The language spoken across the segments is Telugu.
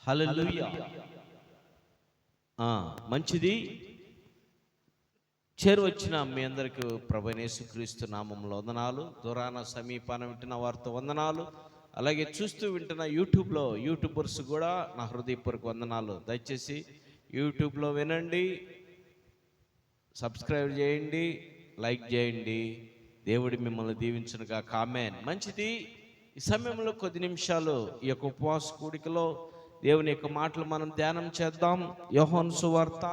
హల్లెలూయా. మంచిది. చేరువచ్చిన మీ అందరికీ ప్రభువైన యేసుక్రీస్తు నామములో వందనాలు. దూరాన సమీపాన వింటున్న వారితో వందనాలు. అలాగే చూస్తూ వింటున్న యూట్యూబర్స్ కూడా నా హృదయపూర్వక వందనాలు. దయచేసి యూట్యూబ్లో వినండి, సబ్స్క్రైబ్ చేయండి, లైక్ చేయండి. దేవుడి మిమ్మల్ని దీవించునుగా. ఆమేన్. మంచిది. ఈ సమయంలో కొద్ది నిమిషాలు ఈ యొక్క ఉపవాస కూడికలో దేవుని యొక్క మాటలు మనం ధ్యానం చేద్దాం. యోహాను సువార్త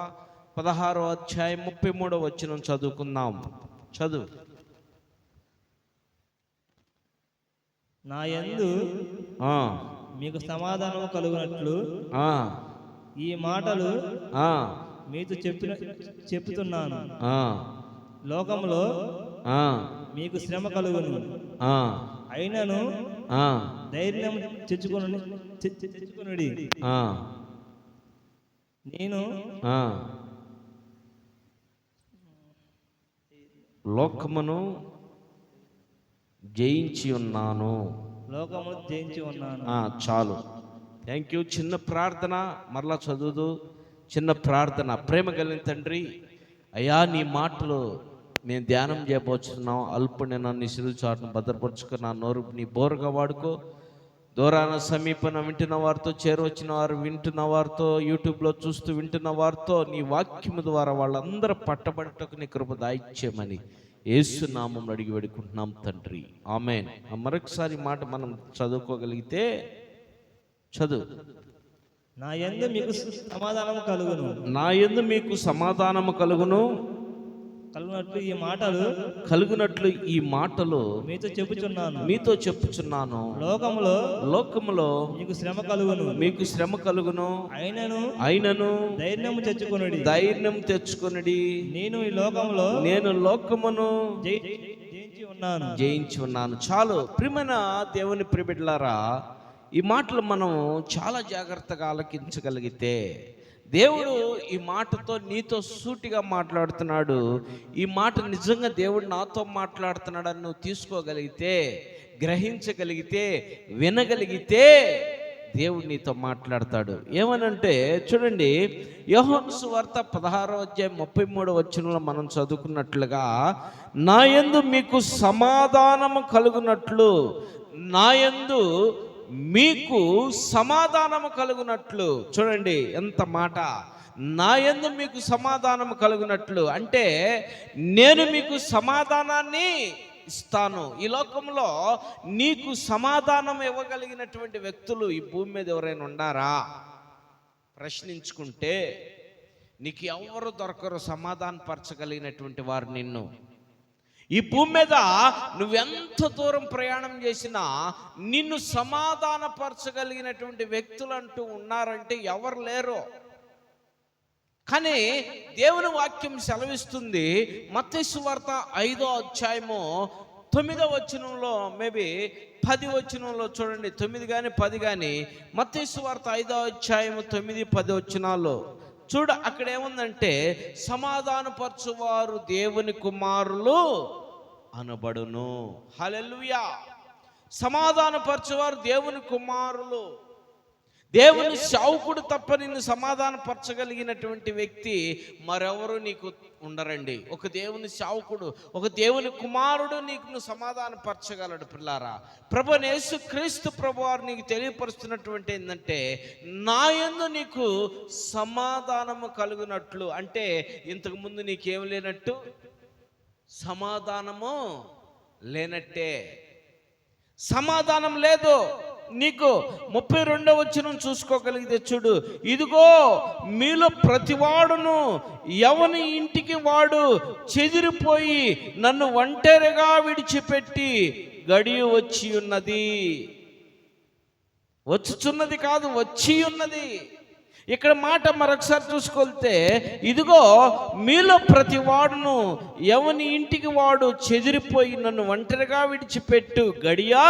16వ అధ్యాయం 33వ వచనం చదువుకుందాం. చదువు. నా యందు మీకు సమాధానం కలుగునట్లు ఈ మాటలు మీతో చెప్పుతున్నాను. లోకంలో మీకు శ్రమ కలుగును, అయినను ధైర్యం తెచ్చుకొనుడి. నేను లోకమును జయించి ఉన్నాను. చాలు. Thank you. చిన్న ప్రార్థన మరలా చదువుదు. చిన్న ప్రార్థన. ప్రేమ కలిగిన తండ్రి, అయ్యా నీ మాటలు నేను ధ్యానం చేయబోతున్నాం. అల్పుని నన్ను సిరులు చాటును భద్రపరుచుకో. నా నోరు నీ బోరుగా వాడుకో. దూరాన సమీపన వింటున్న వారితో, చేరువచ్చిన వారు వింటున్న వారితో, యూట్యూబ్లో చూస్తూ వింటున్న వారితో నీ వాక్యము ద్వారా వాళ్ళందరూ పట్టబడటకు నీ కృప దాయిచ్చేయమని యేసు నామములో అడిగి వేడుకుంటున్నాం తండ్రి. ఆమేన్. మరొకసారి మాట మనం చదువుకోగలిగితే చదువు. నా యందు మీకు సమాధానము కలుగును, నా యందు మీకు సమాధానము కలుగునట్లు ఈ మాటలు మీతో చెప్పుచున్నాను. లోకములో మీకు శ్రమ కలుగును, అయినను ధైర్యం తెచ్చుకొనుడి. నేను లోకమును జయించి ఉన్నాను. చాలు. ప్రియమైన దేవుని ప్రియబిడ్డలారా, ఈ మాటలు మనం చాలా జాగ్రత్తగా ఆలకించగలిగితే, దేవుడు ఈ మాటతో నీతో సూటిగా మాట్లాడుతున్నాడు. ఈ మాట నిజంగా దేవుడు నాతో మాట్లాడుతున్నాడని నువ్వు తీసుకోగలిగితే, గ్రహించగలిగితే, వినగలిగితే దేవుడు నీతో మాట్లాడతాడు. ఏమనంటే చూడండి, యోహాను సువార్త 16వ అధ్యాయం 33వ వచనంలో మనం చదువుకున్నట్లుగా, నా యందు మీకు సమాధానము కలుగునట్లు, నా యందు మీకు సమాధానము కలుగునట్లు. చూడండి ఎంత మాట. నా యందు మీకు సమాధానము కలుగునట్లు అంటే నేను మీకు సమాధానాన్ని ఇస్తాను. ఈ లోకంలో నీకు సమాధానం ఇవ్వగలిగినటువంటి వ్యక్తులు ఈ భూమి మీద ఎవరైనా ఉన్నారా? ప్రశ్నించుకుంటే నీకు ఎవరు దొరకరు సమాధానపరచగలిగినటువంటి వారు. నిన్ను ఈ భూమి మీద నువ్వెంత దూరం ప్రయాణం చేసినా నిన్ను సమాధానపరచగలిగినటువంటి వ్యక్తులు అంటూ ఉన్నారంటే ఎవరు లేరు. కానీ దేవుని వాక్యం సెలవిస్తుంది. మత్తయి సువార్త 5వ అధ్యాయము 9వ వచనంలో, మేబీ 10వ వచనంలో చూడండి, 9 కానీ 10 కానీ, మత్తయి సువార్త 5వ అధ్యాయము 9, 10 వచనాల్లో చూడ. అక్కడ ఏముందంటే, సమాధానపరచువారు దేవుని కుమారులు అనబడును. హల్లెలూయా. సమాధానపరచువారు దేవుని కుమారులు. దేవుని సేవకుడు తప్ప నిన్ను సమాధానపరచగలిగినటువంటి వ్యక్తి మరెవరు నీకు ఉండరండి. ఒక దేవుని సేవకుడు, ఒక దేవుని కుమారుడు నీకు సమాధానపరచగలడు. పిల్లారా, ప్రభువైన యేసుక్రీస్తు ప్రభువారు నీకు తెలియపరుస్తున్నటువంటి ఏంటంటే, నా యందు నీకు సమాధానము కలుగునట్లు. అంటే ఇంతకుముందు నీకేం లేనట్టు? సమాధానము లేనట్టే. సమాధానం లేదు నీకు. 32వ వచనం చూసుకోగలిగితే చూడు, ఇదిగో మీలో ప్రతివాడును ఎవని ఇంటికి వాడు చెదిరిపోయి నన్ను ఒంటరిగా విడిచిపెట్టి గడియ వచ్చి ఉన్నది. వచ్చుచున్నది కాదు, వచ్చి ఉన్నది. ఇక్కడ మాట మరొకసారి చూసుకొస్తే, ఇదిగో మీలో ప్రతి వాడును ఎవని ఇంటికి వాడు చెదిరిపోయి నన్ను ఒంటరిగా విడిచిపెట్టు గడియా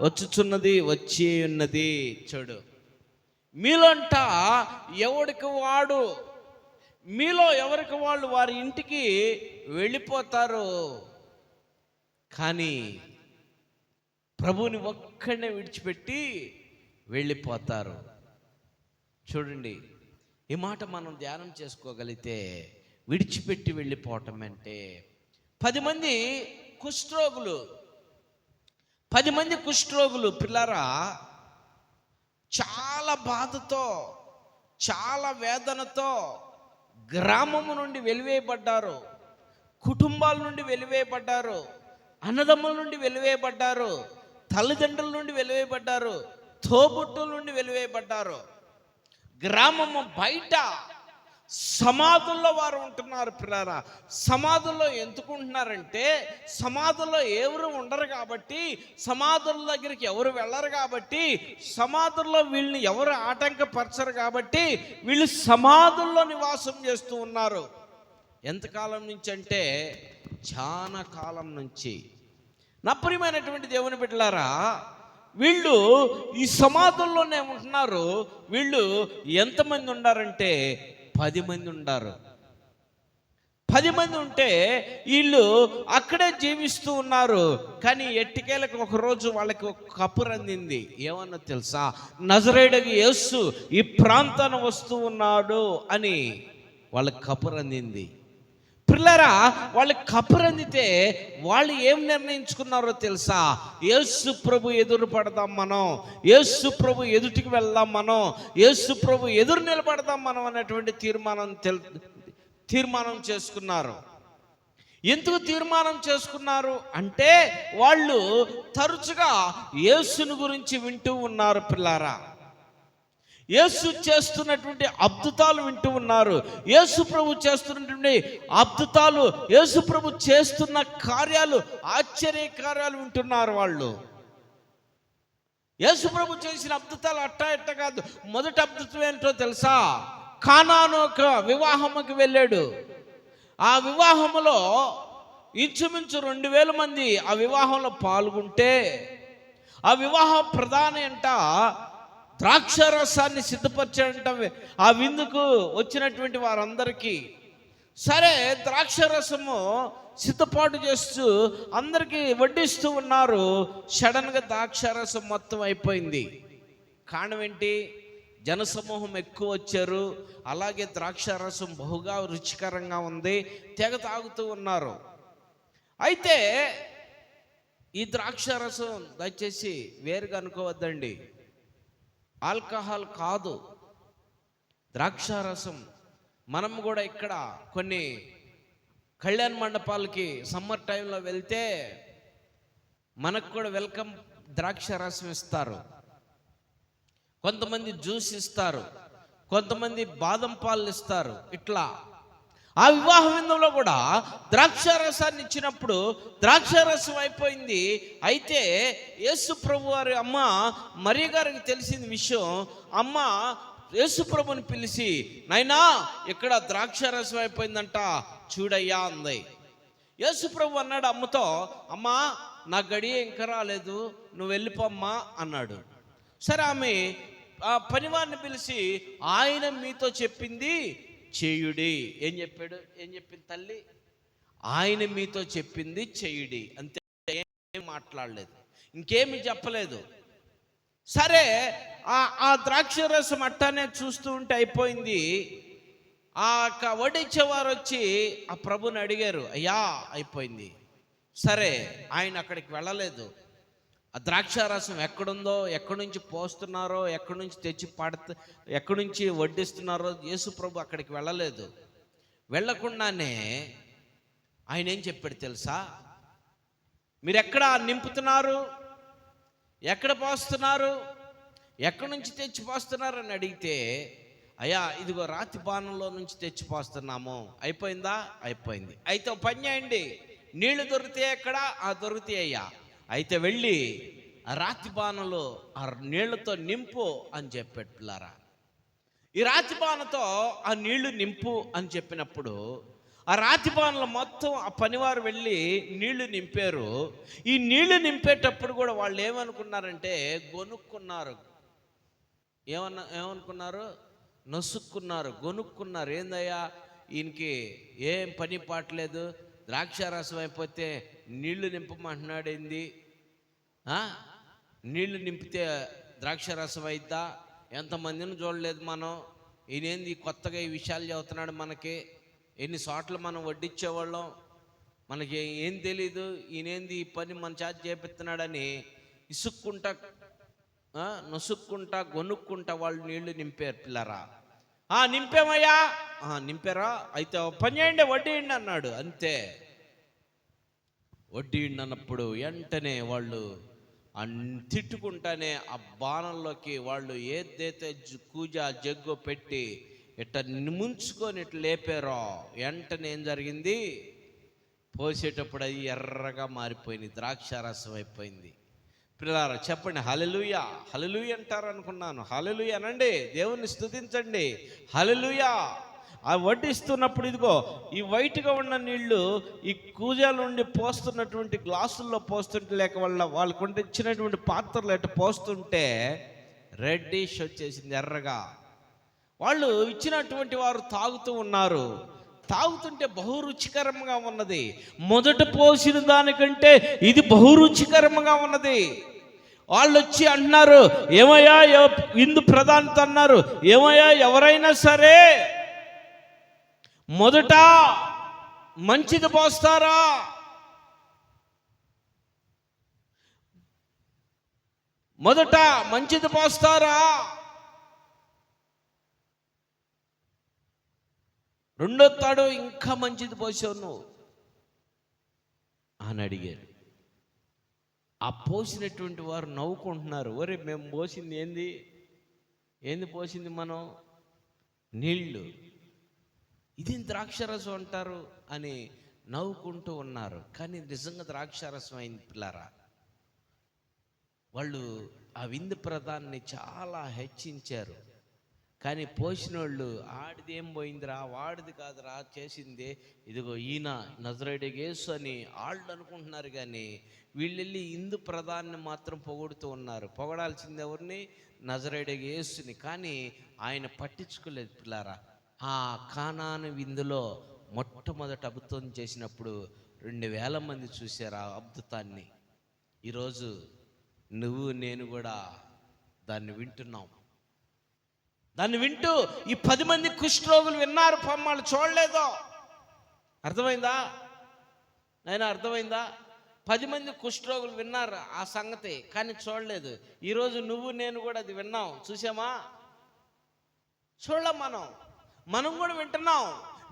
వచ్చుచున్నది, వచ్చి ఉన్నది. చూడు, మీలోంట ఎవడికి వాడు, మీలో ఎవరికి వాళ్ళు వారి ఇంటికి వెళ్ళిపోతారు. కానీ ప్రభువుని ఒక్కడే విడిచిపెట్టి వెళ్ళిపోతారు. చూడండి, ఈ మాట మనం ధ్యానం చేసుకోగలిగితే విడిచిపెట్టి వెళ్ళిపోవటం అంటే 10 మంది కుష్ఠరోగులు 10 మంది కుష్ఠరోగులు పిల్లరా చాలా బాధతో, చాలా వేదనతో గ్రామము నుండి వెలివేయబడ్డారు, కుటుంబాల నుండి వెలివేయబడ్డారు, అన్నదమ్ముల నుండి వెలివేయబడ్డారు, తల్లిదండ్రుల నుండి వెలివేయబడ్డారు, తోబుట్టుల నుండి వెలివేయబడ్డారు. గ్రామము బయట సమాధుల్లో వారు ఉంటున్నారు పిల్లరా. సమాధుల్లో ఎందుకు ఉంటున్నారంటే సమాధుల్లో ఎవరు ఉండరు కాబట్టి, సమాధుల దగ్గరికి ఎవరు వెళ్ళరు కాబట్టి, సమాధుల్లో వీళ్ళని ఎవరు ఆటంకపరచరు కాబట్టి వీళ్ళు సమాధుల్లో నివాసం చేస్తూ ఉన్నారు. ఎంతకాలం నుంచి అంటే చాలా కాలం నుంచి. నా ప్రియమైనటువంటి దేవుని బిడ్డలారా, వీళ్ళు ఈ సమాధుల్లోనే ఉంటున్నారు. వీళ్ళు ఎంతమంది ఉన్నారంటే 10 మంది ఉన్నారు. 10 మంది ఉంటే వీళ్ళు అక్కడే జీవిస్తూ ఉన్నారు. కానీ ఎట్టికేలకు ఒకరోజు వాళ్ళకి ఒక కబురు అందింది. ఏమన్నా తెలుసా? నజరేయుడగు యేసు ఈ ప్రాంతాన వస్తూ ఉన్నాడు అని వాళ్ళకి కబురు అందింది. పిల్లరా, వాళ్ళకి కబురు అందితే వాళ్ళు ఏం నిర్ణయించుకున్నారో తెలుసా? యేసు ప్రభు ఎదురు పడదాం మనం, యేసు ప్రభు ఎదుటికి వెళ్దాం మనం, యేసు ప్రభు ఎదురు నిలబడదాం మనం అనేటువంటి తీర్మానం చేసుకున్నారు. ఎందుకు తీర్మానం చేసుకున్నారు అంటే వాళ్ళు తరచుగా యేసుని గురించి వింటూ ఉన్నారు పిల్లారా. యేసు చేస్తున్నటువంటి అద్భుతాలు వింటూ ఉన్నారు. యేసు ప్రభు చేస్తున్నటువంటి అద్భుతాలు, యేసు ప్రభు చేస్తున్న కార్యాలు, ఆశ్చర్య కార్యాలు వింటున్నారు వాళ్ళు. యేసు ప్రభు చేసిన అద్భుతాలు అట్టా ఎట్ట కాదు. మొదటి అద్భుతం ఏంటో తెలుసా? కానాను ఒక వివాహముకి వెళ్ళాడు. ఆ వివాహములో ఇంచుమించు 2000 మంది ఆ వివాహంలో పాల్గొంటే, ఆ వివాహం ప్రధాని అంట ద్రాక్షారసాన్ని సిద్ధపరిచాడంట ఆ విందుకు వచ్చినటువంటి వారందరికీ. సరే, ద్రాక్షారసము సిద్ధపాటు చేస్తూ అందరికీ వడ్డిస్తూ ఉన్నారు. సడన్గా ద్రాక్షారసం మొత్తం అయిపోయింది. కారణం ఏంటి? జనసమూహం ఎక్కువ వచ్చారు. అలాగే ద్రాక్షారసం బహుగా రుచికరంగా ఉంది, తెగ తాగుతూ ఉన్నారు. అయితే ఈ ద్రాక్షారసం దయచేసి వేరుగా అనుకోవద్దండి, ఆల్కహాల్ కాదు, ద్రాక్షారసం. మనం కూడా ఇక్కడ కొన్ని కళ్యాణ మండపాలకి సమ్మర్ టైంలో వెళ్తే మనకు కూడా వెల్కమ్ ద్రాక్షారసం ఇస్తారు. కొంతమంది జ్యూస్ ఇస్తారు, కొంతమంది బాదం పాలు ఇస్తారు. ఇట్లా ఆ వివాహ విందులో కూడా ద్రాక్షారసాన్ని ఇచ్చినప్పుడు ద్రాక్షారసం అయిపోయింది. అయితే యేసు ప్రభు వారి అమ్మ మరియ గారికి తెలిసిన విషయం. అమ్మ యేసు ప్రభుని పిలిచి, నాయనా ఇక్కడ ద్రాక్షారసం అయిపోయిందంట చూడయ్యా అంది. యేసు ప్రభు అన్నాడు అమ్మతో, అమ్మా నా గడియ ఇంకా రాలేదు, నువ్వు వెళ్ళిపోమ్మా అన్నాడు. సరే, ఆమె ఆ పనివారిని పిలిచి, ఆయన మీతో చెప్పింది చేయుడి. ఏం చెప్పింది తల్లి? ఆయన మీతో చెప్పింది చేయుడి, అంతే. ఏం మాట్లాడలేదు, ఇంకేమి చెప్పలేదు. సరే, ఆ ద్రాక్షరసం అట్టానే చూస్తూ ఉంటే అయిపోయింది. ఆ వడ్డించేవారు వచ్చి ఆ ప్రభుని అడిగారు, అయ్యా అయిపోయింది. సరే, ఆయన అక్కడికి వెళ్ళలేదు. ఆ ద్రాక్షారసం ఎక్కడుందో, ఎక్కడి నుంచి పోస్తున్నారో, ఎక్కడి నుంచి తెచ్చి ఎక్కడి నుంచి వడ్డిస్తున్నారో యేసు ప్రభు అక్కడికి వెళ్ళలేదు. వెళ్ళకుండానే ఆయన ఏం చెప్పాడు తెలుసా? మీరు ఎక్కడ నింపుతున్నారు, ఎక్కడ పోస్తున్నారు, ఎక్కడి నుంచి తెచ్చి పోస్తున్నారు అని అడిగితే, అయ్యా ఇదిగో రాతి బాణంలో నుంచి తెచ్చి పోస్తున్నాము. అయిపోయిందా? అయిపోయింది. అయితే పని చేయండి, నీళ్లు దొరికితే ఎక్కడ? దొరుకుతాయి అయ్యా. అయితే వెళ్ళి ఆ రాతి బాణలో ఆ నీళ్లతో నింపు అని చెప్పాడు పిల్లారా. ఈ రాతి బాణతో ఆ నీళ్లు నింపు అని చెప్పినప్పుడు ఆ రాతి బాణలో మొత్తం ఆ పనివారు వెళ్ళి నీళ్లు నింపారు. ఈ నీళ్లు నింపేటప్పుడు కూడా వాళ్ళు ఏమనుకున్నారంటే గొనుక్కున్నారు. ఏమనుకున్నారు? నొసుక్కున్నారు, గొనుక్కున్నారు. ఏందయ్యా ఈయనకి ఏం పని పాటలేదు, ద్రాక్షారసం అయిపోతే నీళ్లు నింపమంటున్నాడు ఏంది? నీళ్లు నింపితే ద్రాక్షారసం అయిద్దా? ఎంతమందిని చూడలేదు మనం. ఈయనేంది కొత్తగా ఈ విషయాలు చెబుతున్నాడు మనకి, ఎన్ని చోట్ల మనం వడ్డిచ్చేవాళ్ళం, మనకి ఏం తెలీదు, ఈయనేంది ఈ పని మన చేత చేపిస్తున్నాడని ఇసుక్కుంటా నొసుక్కుంటా గొనుక్కుంటా వాళ్ళు నీళ్లు నింపారు పిల్లరా. నింపామయ్యా, నింపారా, అయితే పని చేయండి, వడ్డీయండి అన్నాడు. అంతే, వడ్డీయండి అన్నప్పుడు వెంటనే వాళ్ళు తిట్టుకుంటానే ఆ బాణంలోకి వాళ్ళు ఏదైతే కూజ జగ్గు పెట్టి ఇట్ట ముంచుకొని ఇట్లా లేపారో వెంటనే ఏం జరిగింది, పోసేటప్పుడు అది ఎర్రగా మారిపోయింది, ద్రాక్షారసం అయిపోయింది. పిల్లారా చెప్పండి హల్లెలూయా. హల్లెలూయా అంటారు అనుకున్నాను. హల్లెలూయా అనండి, దేవుణ్ణి స్తుతించండి. హల్లెలూయా. ఆ వడ్డిస్తున్నప్పుడు ఇదిగో ఈ వైట్గా ఉన్న నీళ్లు ఈ కూజాల నుండి పోస్తున్నటువంటి గ్లాసుల్లో పోస్తుంటే, లేక వాళ్ళకు ఇచ్చినటువంటి పాత్రలు ఎట్ట పోస్తుంటే రెడ్డిష్ వచ్చేసింది, ఎర్రగా. వాళ్ళు ఇచ్చినటువంటి వారు తాగుతూ ఉన్నారు. తాగుతుంటే బహు రుచికరంగా ఉన్నది. మొదట పోసిన దానికంటే ఇది బహు రుచికరంగా ఉన్నది. వాళ్ళు వచ్చి అంటున్నారు, ఏమయ్యా విందు ప్రధానితో అన్నారు, ఏమయ్యా ఎవరైనా సరే మొదట మంచిది పోస్తారా, మొదట మంచిది పోస్తారా, రెండో తాడు ఇంకా మంచిది పోసావు నువ్వు అని అడిగారు. ఆ పోసినటువంటి వారు నవ్వుకుంటున్నారు, ఒరే మేము పోసింది ఏంది పోసింది మనం, నీళ్ళు, ఇది ద్రాక్షరసం అంటారు అని నవ్వుకుంటూ ఉన్నారు. కానీ నిజంగా ద్రాక్షరసం అయింది పిల్లారా. వాళ్ళు ఆ విందు ప్రధాన్ని చాలా హెచ్చించారు. కానీ పోసిన వాళ్ళు, ఆడిది ఏం పోయిందిరా, వాడిది కాదురా చేసింది, ఇదిగో ఈయన నజరేయుడైన యేసు అని వాళ్ళు అనుకుంటున్నారు. కానీ వీళ్ళెళ్ళి ఇందు ప్రధాన్ని మాత్రం పొగుడుతూ ఉన్నారు. పొగడాల్సింది ఎవరిని, నజరేయుడైన యేసుని. కానీ ఆయన పట్టించుకోలేదు పిల్లారా. ఆ కానాను విందులో మొట్టమొదటి అద్భుతం చేసినప్పుడు 2000 మంది చూశారు ఆ అద్భుతాన్ని. ఈరోజు నువ్వు నేను కూడా దాన్ని వింటున్నాం. దాన్ని వింటూ ఈ 10 మంది కుష్ఠరోగులు విన్నారు, వాళ్ళు చూడలేదో. అర్థమైందా నాయనా, అర్థమైందా? 10 మంది కుష్ఠరోగులు విన్నారు ఆ సంగతి, కానీ చూడలేదు. ఈరోజు నువ్వు నేను కూడా అది విన్నాం, చూసామా? చూడలేం, మనం కూడా వింటున్నాం.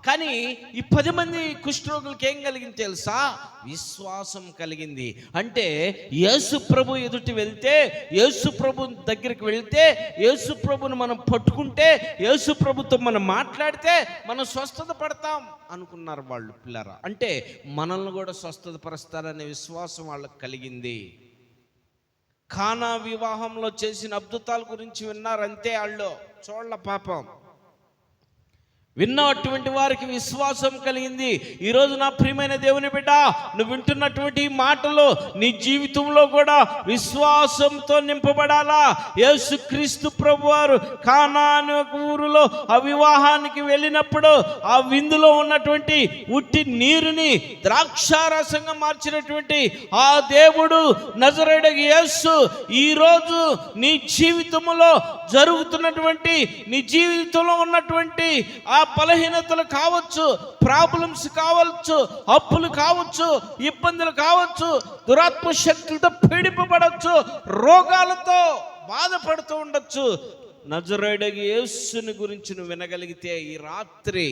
కానీ ఈ 10 మంది కుష్ఠరోగులకి ఏం కలిగింది తెలుసా? విశ్వాసం కలిగింది. అంటే యేసు ప్రభు ఎదుటి వెళ్తే, యేసు ప్రభు దగ్గరికి వెళ్తే, యేసు ప్రభుని మనం పట్టుకుంటే, యేసు ప్రభుతో మనం మాట్లాడితే మనం స్వస్థత పడతాం అనుకున్నారు వాళ్ళు పిల్లరా. అంటే మనల్ని కూడా స్వస్థత పరుస్తారనే విశ్వాసం వాళ్ళకి కలిగింది. కానా వివాహంలో చేసిన అద్భుతాల గురించి విన్నారు, అంతే. వాళ్ళు చూడల పాపం. విన్నటువంటి వారికి విశ్వాసం కలిగింది. ఈరోజు నా ప్రియమైన దేవుని బిడ్డ, నువ్వు వింటున్నటువంటి మాటలు నీ జీవితంలో కూడా విశ్వాసంతో నింపబడాలా. యేసుక్రీస్తు ప్రభువారు కానాను ఊరులో ఆ వివాహానికి వెళ్ళినప్పుడు ఆ విందులో ఉన్నటువంటి ఉట్టి నీరుని ద్రాక్షారసంగా మార్చినటువంటి ఆ దేవుడు నజరేయుడైన యేసు ఈరోజు నీ జీవితంలో జరుగుతున్నటువంటి, నీ జీవితంలో ఉన్నటువంటి ఆ బలహీనతలు కావచ్చు, ప్రాబ్లమ్స్ కావచ్చు, అప్పులు కావచ్చు, ఇబ్బందులు కావచ్చు, దురాత్మ శక్తులతో పీడింపబడవచ్చు, రోగాలతో బాధపడుతూ ఉండొచ్చు. నజరేయుడైన యేసుని గురించి నువ్వు వినగలిగితే, ఈ రాత్రి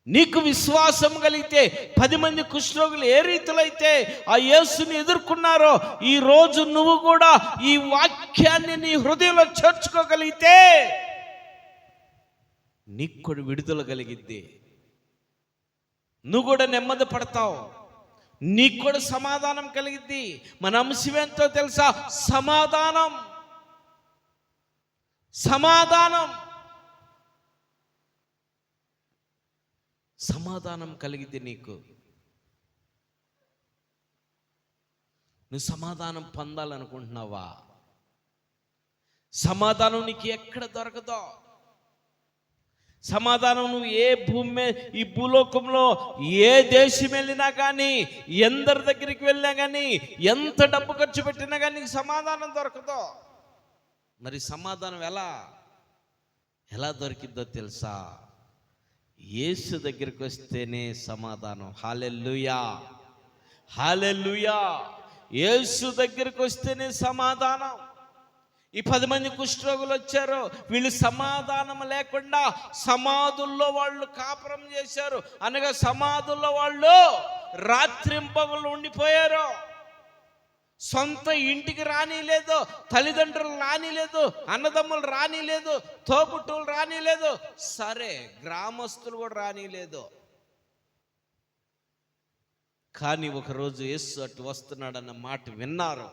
నీకు విశ్వాసం కలిగితే, 10 మంది కుష్ఠరోగులు ఏ రీతిలో అయితే ఆ యేసుని ఎదుర్కొన్నారో, ఈ రోజు నువ్వు కూడా ఈ వాక్యాన్ని నీ హృదయంలో చేర్చుకోగలిగితే నీకు కూడా విడుదల కలిగిద్ది. నువ్వు కూడా నెమ్మది పడతావు, నీకు కూడా సమాధానం కలిగిద్ది. మన అంశం ఎంతో తెలుసా? సమాధానం. సమాధానం సమాధానం కలిగిద్ది నీకు. నువ్వు సమాధానం పొందాలనుకుంటున్నావా? సమాధానం నీకు ఎక్కడ దొరకదో. సమాధానం నువ్వు ఏ ఈ భూలోకంలో ఏ దేశం వెళ్ళినా కానీ, ఎందరి దగ్గరికి వెళ్ళినా కానీ, ఎంత డబ్బు ఖర్చు పెట్టినా కానీ నీకు సమాధానం దొరకదు. మరి సమాధానం ఎలా దొరికిద్దో తెలుసా? యేసు దగ్గరికి వస్తేనే సమాధానం. హల్లెలూయా, హల్లెలూయా. యేసు దగ్గరికి వస్తేనే సమాధానం. ఈ 10 మంది కుష్ఠరోగులు వచ్చారు. వీళ్ళు సమాధానం లేకుండా సమాధుల్లో వాళ్ళు కాపురం చేశారు. అనగా సమాధుల్లో వాళ్ళు రాత్రింపగలు ఉండిపోయారు. సొంత ఇంటికి రానిలేదు, తల్లిదండ్రులు రానిలేదు, అన్నదమ్ములు రానిలేదు, తోబుట్టువులు రానిలేదు, సరే గ్రామస్తులు కూడా రానిలేదు. కానీ ఒకరోజు యేసు అటు వస్తున్నాడన్న మాట విన్నారు.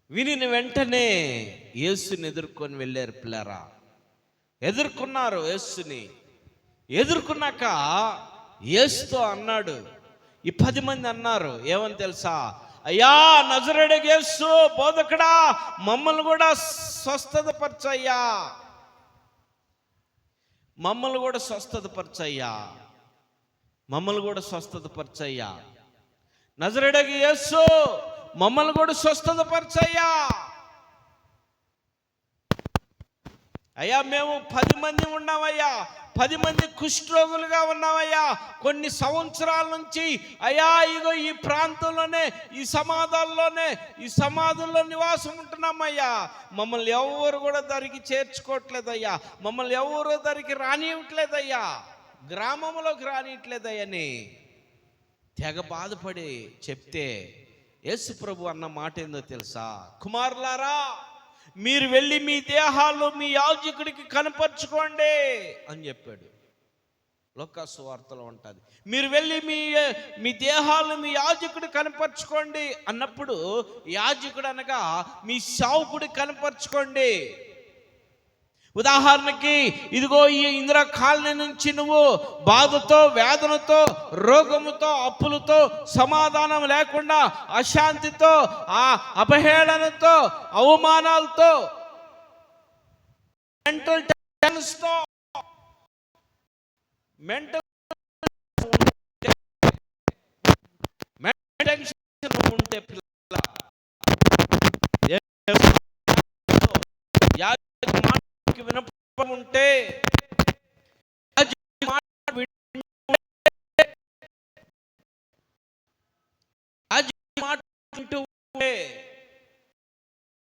వినిన వెంటనే యేసుని ఎదుర్కొని వెళ్ళారు. పిల్లరా, ఎదుర్కొన్నారు. యేసుని ఎదుర్కొన్నాక యేసుతో అన్నాడు. ఈ 10 మంది అన్నారు ఏమని తెలుసా? అయ్యా, నజరేయుడైన యేసు బోధకుడా, మమ్మల్ని కూడా స్వస్థతపరచయ్యా, మమ్మల్ని కూడా స్వస్థతపరచయ్యా, మమ్మల్ని కూడా స్వస్థతపరచయ్యా. నజరేయుడైన యేసు, మమ్మల్ని కూడా స్వస్థతపరచయ్యా. అయ్యా, మేము 10 మంది ఉన్నామయ్యా, 10 మంది కుష్ఠరోగులుగా ఉన్నామయ్యా. కొన్ని సంవత్సరాల నుంచి అయ్యా ఇగో ఈ ప్రాంతంలోనే, ఈ సమాధుల్లో నివాసం ఉంటున్నామయ్యా. మమ్మల్ని ఎవరు కూడా దరికి చేర్చుకోవట్లేదయ్యా, మమ్మల్ని ఎవరు దరికి రానివ్వట్లేదయ్యా, గ్రామంలోకి రానియట్లేదయ్యని తెగ బాధపడి చెప్తే యేసు ప్రభు అన్న మాట ఏందో తెలుసా? కుమారులారా, మీరు వెళ్ళి మీ దేహాలు మీ యాజకుడికి కనపరుచుకోండి అని చెప్పాడు. లోకా సువార్తలో ఉంటుంది. మీరు వెళ్ళి మీ దేహాలు మీ యాజకుడి కనపరుచుకోండి అన్నప్పుడు, యాజకుడు అనగా మీ సేవకుడి కనపరుచుకోండి. ఉదాహరణకి ఇదిగో ఈ ఇందిరా కాలనీ నుంచి నువ్వు బాధతో, వేదనతో, రోగముతో, అప్పులతో, సమాధానం లేకుండా, అశాంతితో, ఆ అపహేళనతో, అవమానాలతో, మెంటల్ టెన్షన్స్తో, మెంటల్ టెన్షన్ ఉంటే వినపం ఉంటే, మాట వింటూ ఉంటే